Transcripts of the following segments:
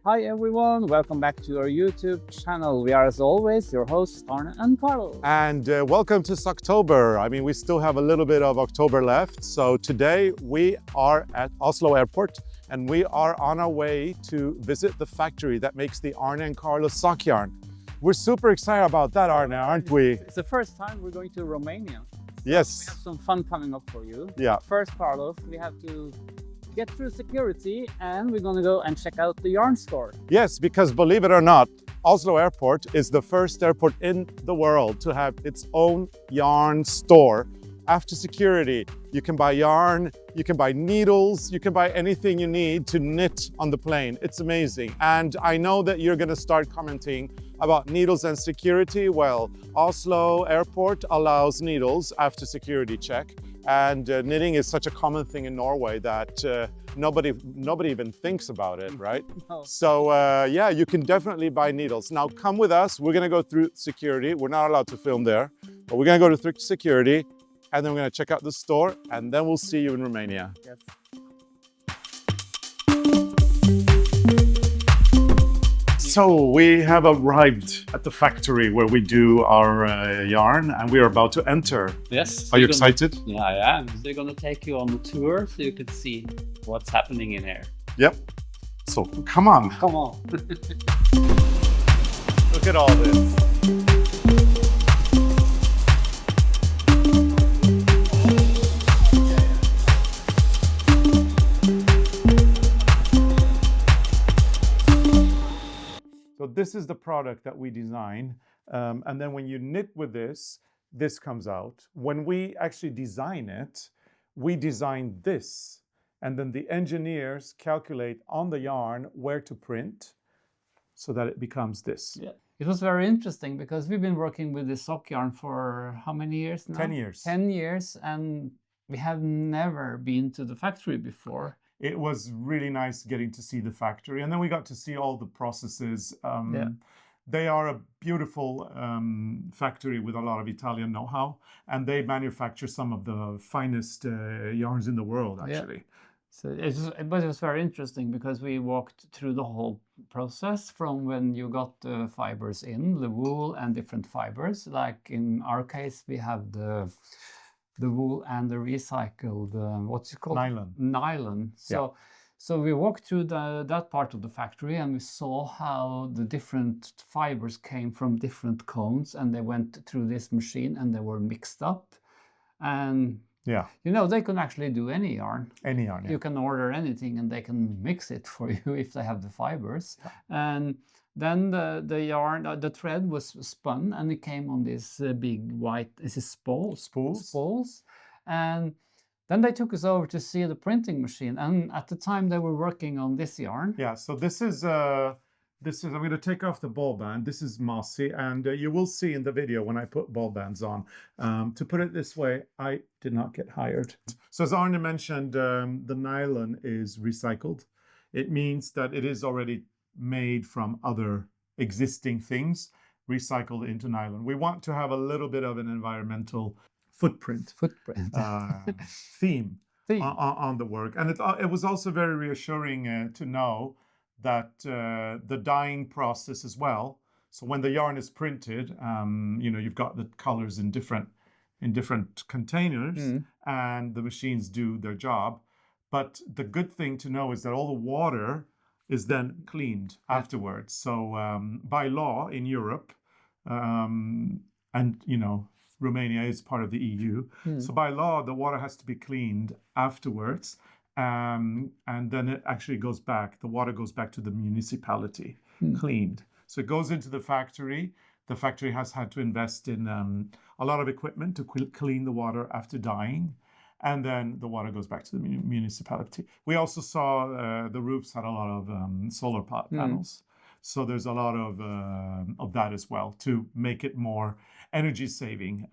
Hi everyone, welcome back to our YouTube channel. We are as always your hosts Arne and Carlos. And welcome to Socktober. I mean, we still have a little bit of October left. So today we are at Oslo Airport and we are on our way to visit the factory that makes the ARNE CARLOS Sock Yarn. We're super excited about that, Arne, aren't we? It's the first time we're going to Romania. Yes. We have some fun coming up for you. Yeah. First, Carlos, we have to get through security and we're gonna go and check out the yarn store. Yes, because believe it or not, Oslo Airport is the first airport in the world to have its own yarn store. After security, you can buy yarn, you can buy needles, you can buy anything you need to knit on the plane. It's amazing. And I know that you're gonna start commenting about needles and security. Well, Oslo Airport allows needles after security check. And knitting is such a common thing in Norway that nobody even thinks about it, right? No. So yeah, you can definitely buy needles. Now come with us. We're gonna go through security. We're not allowed to film there, but we're gonna go to security and then we're gonna check out the store and then we'll see you in Romania. Yes. So we have arrived at the factory where we do our yarn and we are about to enter. Yes. Are you excited? Yeah, I am. They're gonna take you on the tour so you can see what's happening in here. Yep. So come on. Come on. Look at all this. So this is the product that we design. And then when you knit with this, this comes out. When we actually design it, we design this. And then the engineers calculate on the yarn where to print so that it becomes this. Yeah. It was very interesting because we've been working with the sock yarn for how many years now? 10 years. 10 years, and we have never been to the factory before. It was really nice getting to see the factory, and then we got to see all the processes. They are a beautiful factory with a lot of Italian know-how, and they manufacture some of the finest yarns in the world, actually. Yeah. So it was very interesting because we walked through the whole process from when you got the fibers in, the wool and different fibers. Like in our case, we have the wool and the recycled, what's it called? Nylon. Nylon. So we walked through that part of the factory and we saw how the different fibers came from different cones and they went through this machine and they were mixed up. And yeah, you know, they can actually do any yarn. Any yarn. Yeah. You can order anything and they can mix it for you if they have the fibers. Yeah. And then the yarn, the thread was spun and it came on this big white, is it spools? Spools. And then they took us over to see the printing machine. And at the time they were working on this yarn. Yeah, so this is, I'm going to take off the ball band. This is mossy, and you will see in the video when I put ball bands on. To put it this way, I did not get hired. So as Arne mentioned, the nylon is recycled. It means that it is already made from other existing things, recycled into nylon. We want to have a little bit of an environmental footprint theme on the work. And it was also very reassuring to know that the dyeing process as well. So when the yarn is printed, you know, you've got the colors in different containers, and the machines do their job. But the good thing to know is that all the water is then cleaned afterwards. So by law in Europe, and you know, Romania is part of the EU. So by law, the water has to be cleaned afterwards. And then it actually goes back, the water goes back to the municipality, cleaned. So it goes into the factory. The factory has had to invest in a lot of equipment to clean the water after dyeing. And then the water goes back to the municipality. We also saw the roofs had a lot of solar panels. So there's a lot of that as well to make it more energy saving.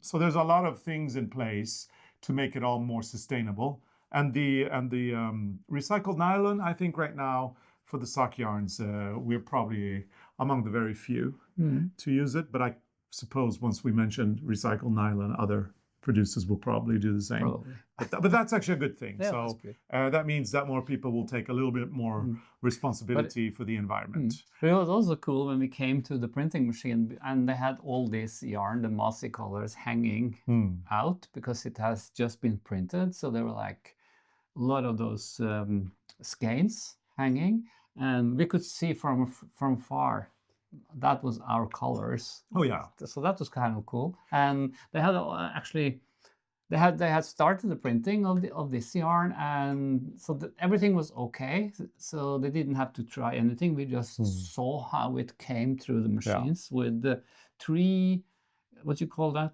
So there's a lot of things in place to make it all more sustainable. And the recycled nylon, I think right now for the sock yarns, we're probably among the very few to use it. But I suppose once we mentioned recycled nylon, other producers will probably do the same. Probably. But that's actually a good thing. Yeah, So that's good. that means that more people will take a little bit more responsibility for the environment. But it was also cool when we came to the printing machine and they had all this yarn, the mossy colors hanging out because it has just been printed. So there were like a lot of those skeins hanging, and we could see from far that was our colors. Oh yeah. So that was kind of cool. And they had actually they had started the printing of this yarn, and so everything was okay. So they didn't have to try anything. We just saw how it came through the machines with the three, what you call that,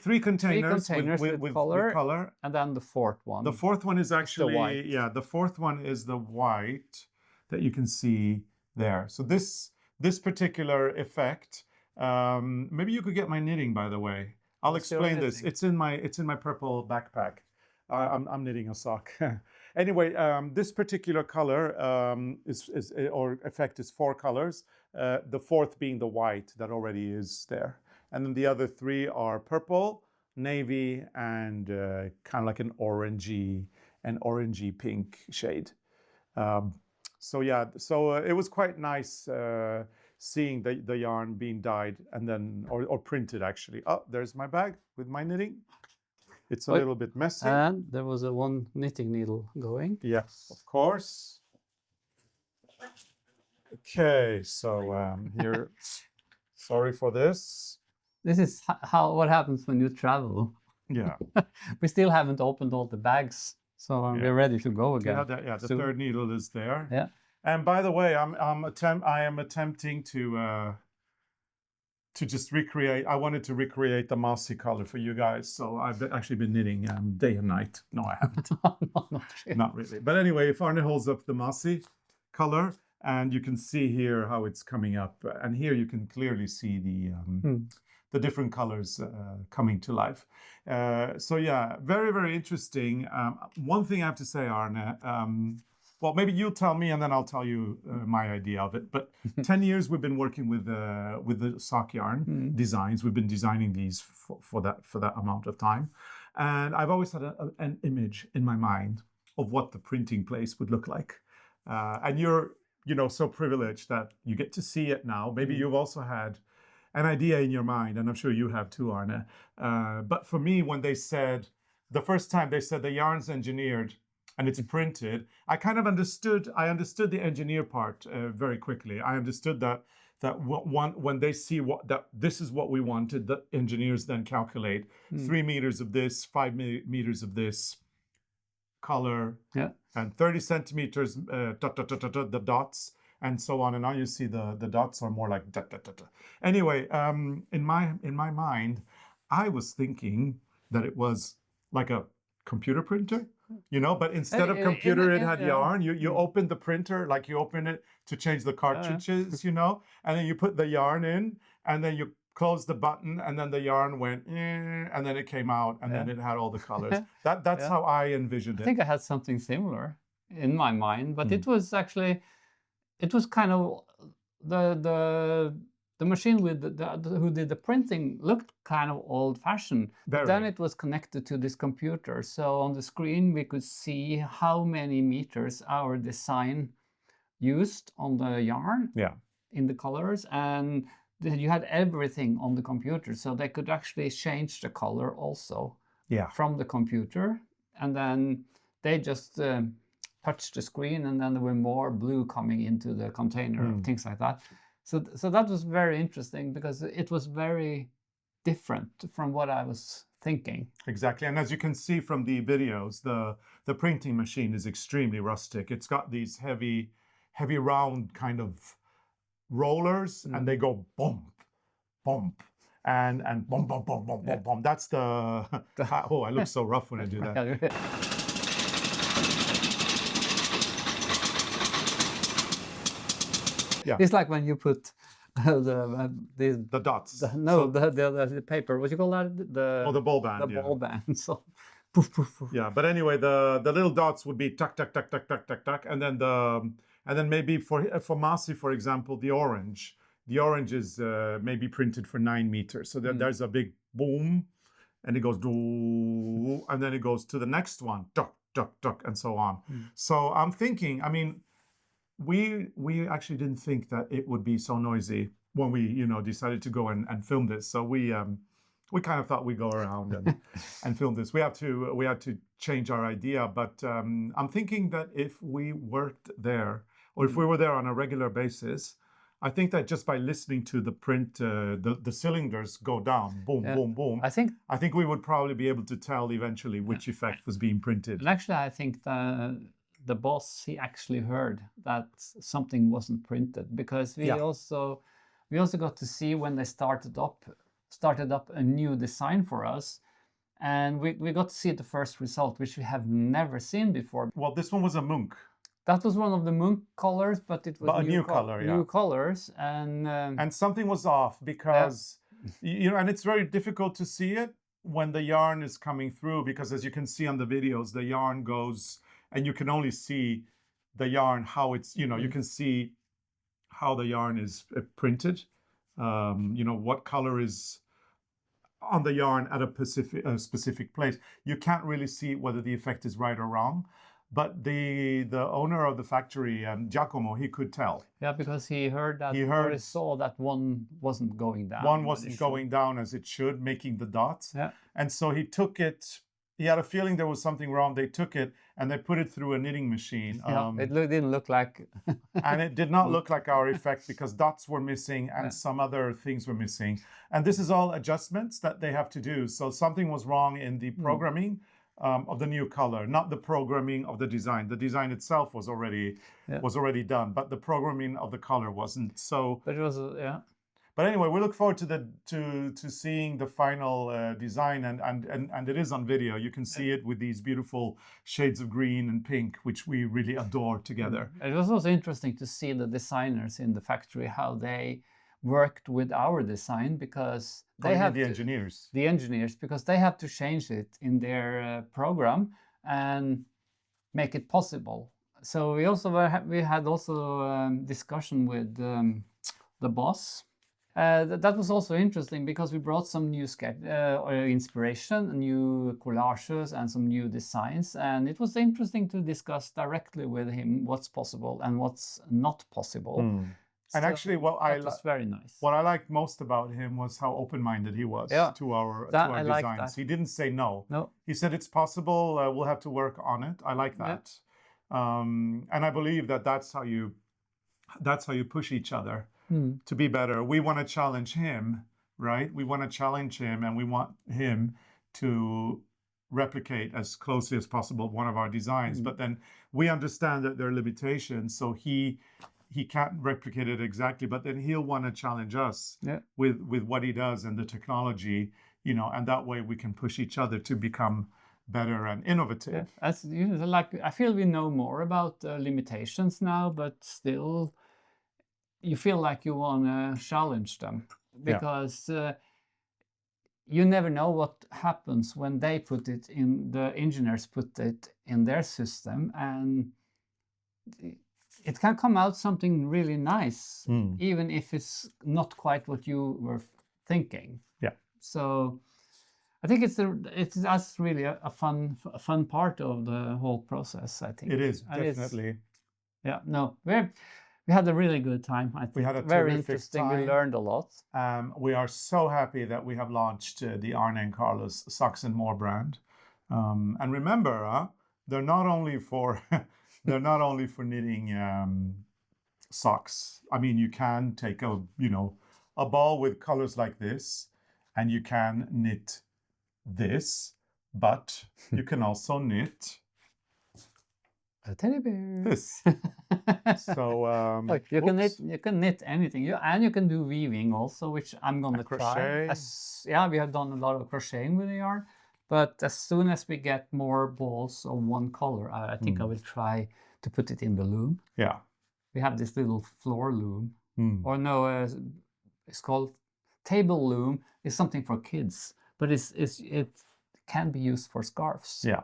three containers with color, and then the fourth one. The fourth one is actually the white. Yeah, the fourth one is the white that you can see there. So this particular effect, maybe you could get my knitting, by the way. I'll explain this. It's in my purple backpack. I'm knitting a sock. Anyway, this particular color or effect is 4 colors. The fourth being the white that already is there, and then the other 3 are purple, navy, and kind of like an orangey pink shade. So yeah, so it was quite nice seeing the yarn being dyed and then or printed actually. Oh, there's my bag with my knitting. It's a little bit messy. And there was one knitting needle going. Yes, of course. Okay, so here, sorry for this. This is what happens when you travel. Yeah. We still haven't opened all the bags, so we're ready to go again. Yeah, the third needle is there. Yeah. And by the way, I am attempting to just recreate. I wanted to recreate the mossy color for you guys, so I've actually been knitting day and night. No, I haven't. No, not really. But anyway, if Arne holds up the mossy color, and you can see here how it's coming up, and here you can clearly see the different colors coming to life. So yeah, very, very interesting. One thing I have to say, Arne, well, maybe you tell me and then I'll tell you my idea of it. But 10 years we've been working with the sock yarn designs. We've been designing these for that amount of time. And I've always had an image in my mind of what the printing place would look like. And you're, so privileged that you get to see it now. Maybe you've also had an idea in your mind, and I'm sure you have too, Arne. But for me, when the first time they said the yarn's engineered and it's printed, I kind of understood. I understood the engineer part very quickly. I understood that when they see that this is what we wanted, the engineers then calculate 3 meters of this, 5 meters of this color, and 30 centimeters, the dots, and so on. And now you see the dots are more like . Anyway, in my mind, I was thinking that it was like a computer printer, but instead of computer, it had yarn. You opened the printer, like you open it to change the cartridges, and then you put the yarn in, and then you close the button, and then the yarn went, and then it came out, and then it had all the colors. That's how I envisioned it. I think I had something similar in my mind, but it was actually, it was kind of the machine with who did the printing looked kind of old-fashioned. But then it was connected to this computer. So on the screen, we could see how many meters our design used on the yarn in the colors. And you had everything on the computer. So they could actually change the color also from the computer. And then they just touched the screen, and then there were more blue coming into the container, things like that. So that was very interesting because it was very different from what I was thinking. Exactly. And as you can see from the videos, the printing machine is extremely rustic. It's got these heavy round kind of rollers, and they go bump, bump, and bump, bump, bump, bump, bump, bump. That's oh, I look so rough when I do that. Yeah. It's like when you put the dots. The paper. What do you call that? The ball band. The ball band. So, poof, poof, poof. Yeah, but anyway, the little dots would be tuck, tuck, tuck, tuck, tuck, tuck, tuck, and then maybe for Masi, for example, the orange is maybe printed for 9 meters. So there's a big boom, and it goes doo, and then it goes to the next one, duck, duck, duck, and so on. So I'm thinking, I mean, we actually didn't think that it would be so noisy when we, you know, decided to go and film this. So we kind of thought we'd go around and film this. We had to change our idea, but I'm thinking that if we worked there, or if we were there on a regular basis, I think that just by listening to the print, the cylinders go down, boom, boom, boom. I think we would probably be able to tell eventually which effect was being printed. And actually, I think the boss, he actually heard that something wasn't printed, because we also got to see when they started up a new design for us, and we got to see the first result, which we have never seen before. Well, this one was a Munch. That was one of the Munch colors, but it was a new color, new colors, and something was off, because you know, and it's very difficult to see it when the yarn is coming through, because as you can see on the videos, the yarn goes, and you can only see the yarn, how it's, you know, you can see how the yarn is printed, you know, what color is on the yarn at a specific place. You can't really see whether the effect is right or wrong. But the owner of the factory, Giacomo, he could tell. Yeah, because he heard that, or he saw that one wasn't going down. One wasn't going down as it should, making the dots. Yeah. And so he took it. He had a feeling there was something wrong. They took it and they put it through a knitting machine. It didn't look like... and it did not look like our effect, because dots were missing and some other things were missing. And this is all adjustments that they have to do. So something was wrong in the programming of the new color, not the programming of the design. The design itself was already done, but the programming of the color wasn't. So, but it was But anyway, we look forward to seeing the final design, and it is on video. You can see it with these beautiful shades of green and pink, which we really adore together. It was also interesting to see the designers in the factory, how they worked with our design, because they have the engineers, because they have to change it in their program and make it possible. So we had also discussion with the boss. That was also interesting, because we brought some new inspiration, new collages, and some new designs, and it was interesting to discuss directly with him what's possible and what's not possible. And actually, that was very nice. What I liked most about him was how open-minded he was to our designs. He didn't say no. No. He said it's possible. We'll have to work on it. I like that, and I believe that that's how you push each other to be better. We want to challenge him, right? We want to challenge him, and we want him to replicate as closely as possible one of our designs. But then we understand that there are limitations, so he can't replicate it exactly, but then he'll want to challenge us with what he does and the technology, you know, and that way we can push each other to become better and innovative. As like, I feel we know more about limitations now, but still you feel like you want to challenge them, because you never know what happens when they put it in, the engineers put it in their system, and it can come out something really nice, even if it's not quite what you were thinking. Yeah. So I think that's really a fun part of the whole process, I think. It is, definitely. We had a really good time, I think. We had a very terrific interesting time. We learned a lot. We are so happy that we have launched the ARNE CARLOS Socks and More brand. And remember, they're not only for knitting socks. I mean, you can take a ball with colors like this, and you can knit this, but you can also knit a teddy bear. This. So look, you can knit anything. You can do weaving also, which I'm gonna try. We have done a lot of crocheting with the yarn, but as soon as we get more balls of one color, I think I will try to put it in the loom. Yeah. We have this little floor loom, or no, it's called table loom. It's something for kids, but it can be used for scarves. Yeah.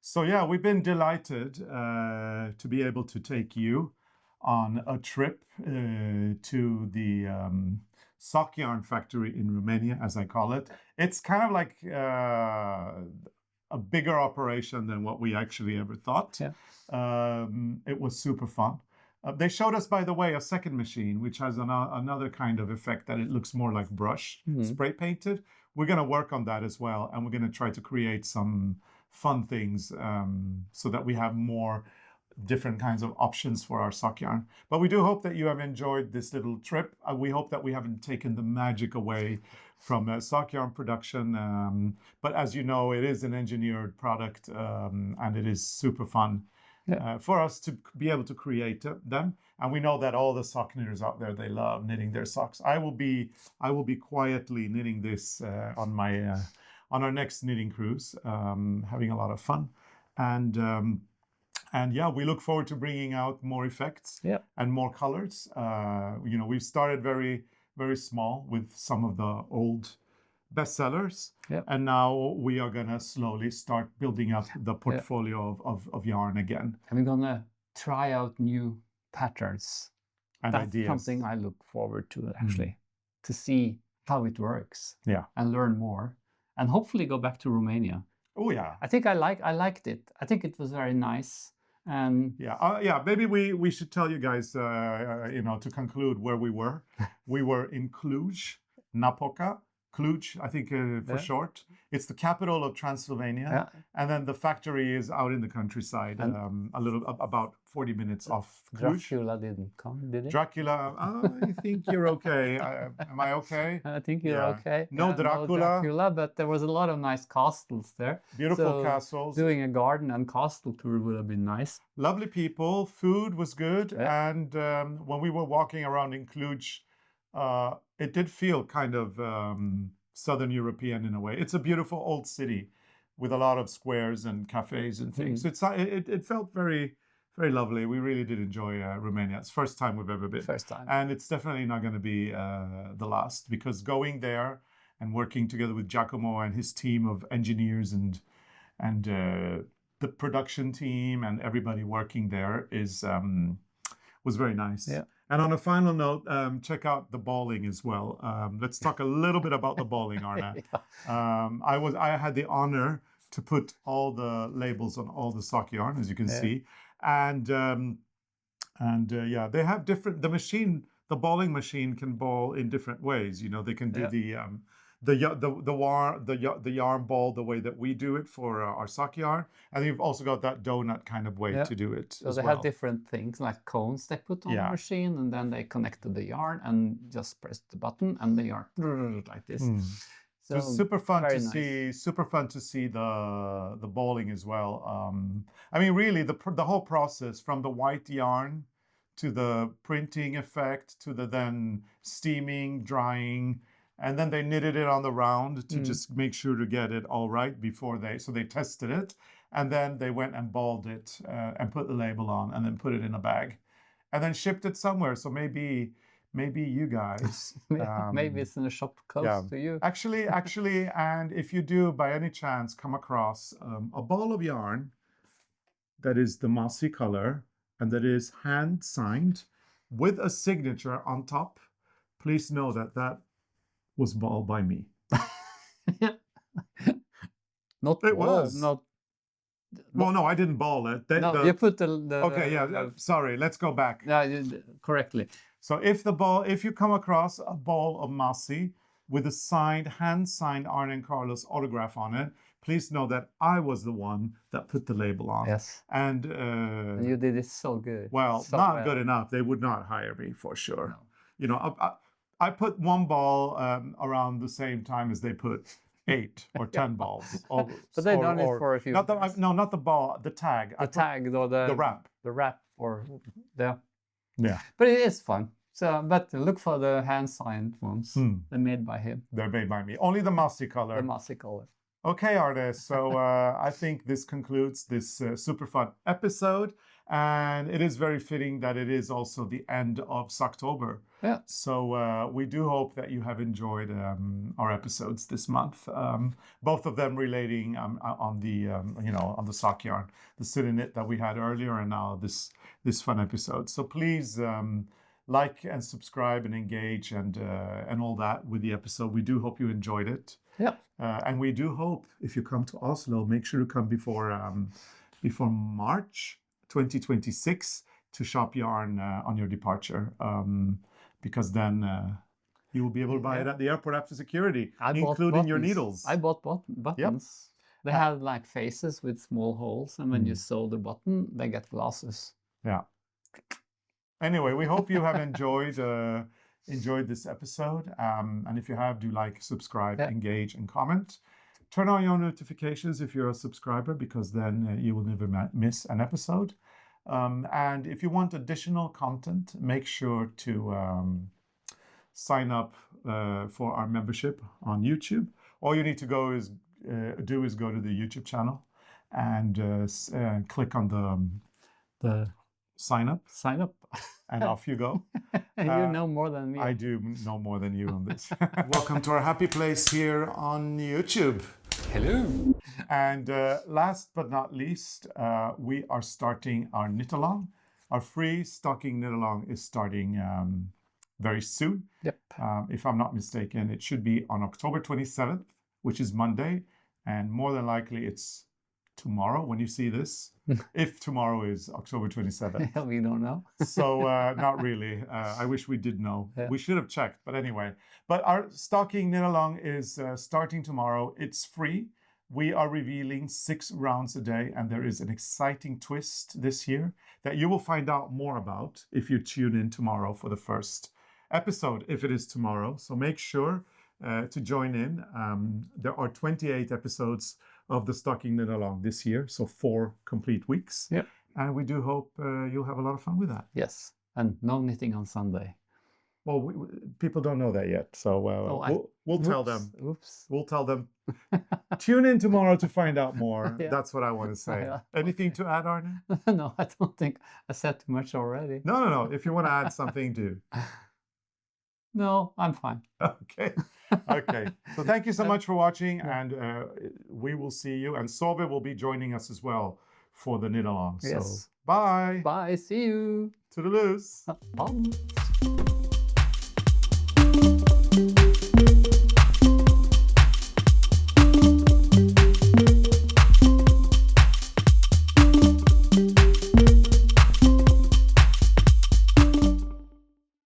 So yeah, we've been delighted to be able to take you on a trip to the sock yarn factory in Romania, as I call it. It's kind of like a bigger operation than what we actually ever thought. Yeah. It was super fun. They showed us, by the way, a second machine, which has another kind of effect that it looks more like brush, spray painted. We're going to work on that as well. And we're going to try to create some fun things so that we have more different kinds of options for our sock yarn. But we do hope that you have enjoyed this little trip. We hope that we haven't taken the magic away from sock yarn production. But as you know, it is an engineered product and it is super fun. For us to be able to create them, and we know that all the sock knitters out there, they love knitting their socks. I will be quietly knitting this on our next knitting cruise, having a lot of fun, and yeah, we look forward to bringing out more effects and more colors. You know, we've started very, very small with some of the old bestsellers, and now we are gonna slowly start building up the portfolio of yarn again. And we're gonna try out new patterns and That's ideas. Something I look forward to actually, to see how it works. And learn more, and hopefully go back to Romania. Oh yeah, I think I liked it. I think it was very nice. And maybe we should tell you guys, you know, to conclude where we were. We were in Cluj, Napoca. Cluj, I think for short. It's the capital of Transylvania, and then the factory is out in the countryside, a little about 40 minutes off Cluj. Dracula didn't come, did he? Dracula, I think you're okay. Am I okay? I think you're okay. No Dracula, but there was a lot of nice castles there. Beautiful castles. Doing a garden and castle tour would have been nice. Lovely people. Food was good, and when we were walking around in Cluj, it did feel kind of Southern European in a way. It's a beautiful old city with a lot of squares and cafes and things. It felt very, very lovely. We really did enjoy Romania. It's the first time we've ever been. First time. And it's definitely not going to be the last, because going there and working together with Giacomo and his team of engineers and the production team and everybody working there was very nice. And on a final note, check out the balling as well. Let's talk a little bit about the balling, Arne. I had the honor to put all the labels on all the sock yarn, as you can see, and they have different. The balling machine can ball in different ways. You know, they can do the yarn ball the way that we do it for our sock yarn, and you've also got that donut kind of way to do it. So they have different things like cones they put on the machine, and then they connect to the yarn and just press the button, and the yarn like this. So it's super fun to see. Super fun to see the balling as well. I mean, really, the whole process from the white yarn to the printing effect to the then steaming, drying. And then they knitted it on the round to just make sure to get it all right before they tested it. And then they went and balled it and put the label on and then put it in a bag and then shipped it somewhere. So maybe you guys. Maybe it's in a shop close to you. Actually, and if you do by any chance come across a ball of yarn that is the mossy color and that is hand signed with a signature on top, please know that was balled by me. Well, no, I didn't ball it. You put the okay, sorry, let's go back. Correctly. So if you come across a ball of mossy with a hand-signed ARNE CARLOS autograph on it, please know that I was the one that put the label on. Yes. And you did it so good. Well, not good enough. They would not hire me for sure. No. You know, I put one ball around the same time as they put 8 or 10 balls. But they done it for a few. Not the ball. The tag. The wrap. The wrap or the. Yeah. But it is fun. So, but look for the hand-signed ones. They're made by him. They're made by me. Only the mossy color. The mossy color. Okay, artists. So I think this concludes this super fun episode. And it is very fitting that it is also the end of Socktober. Yeah. So we do hope that you have enjoyed our episodes this month. Both of them relating on the on the sock yarn, the sit in it that we had earlier, and now this fun episode. So please like and subscribe and engage and all that with the episode. We do hope you enjoyed it. Yeah. And we do hope if you come to Oslo, make sure to come before March 2026 to shop yarn on your departure, because then you will be able to buy it at the airport after security, including your needles. I bought buttons. Yep. They have like faces with small holes, and when you sew the button, they get glasses. Yeah. Anyway, we hope you have enjoyed this episode. And if you have, do like, subscribe, engage, and comment. Turn on your notifications if you're a subscriber, because then you will never miss an episode. And if you want additional content, make sure to sign up for our membership on YouTube. All you need to go is go to the YouTube channel and click on the sign up. Sign up. And off you go. You know more than me. I do know more than you on this. Welcome to our happy place here on YouTube. Hello. And last but not least, we are starting our knit along. Our free stocking knit along is starting very soon. Yep. If I'm not mistaken, it should be on October 27th, which is Monday. And more than likely, it's tomorrow when you see this, if tomorrow is October 27th. We don't know. So not really. I wish we did know. Yeah. We should have checked. But anyway, but our stocking knit along is starting tomorrow. It's free. We are revealing 6 rounds a day, and there is an exciting twist this year that you will find out more about if you tune in tomorrow for the first episode, if it is tomorrow. So make sure to join in. There are 28 episodes of the stocking knit along this year, so 4 complete weeks. Yep. And we do hope you'll have a lot of fun with that. Yes, and no knitting on Sunday. Well, people don't know that yet, so we'll tell them. Oops. We'll tell them. Tune in tomorrow to find out more. Yeah. That's what I want to say. Yeah. Anything to add, Arne? No, I don't think I said too much already. No. If you want to add something, do. No, I'm fine. Okay. So thank you so much for watching, and we will see you. And Sove will be joining us as well for the knit along. Yes. So bye. Bye. See you. Toodaloos. Bye.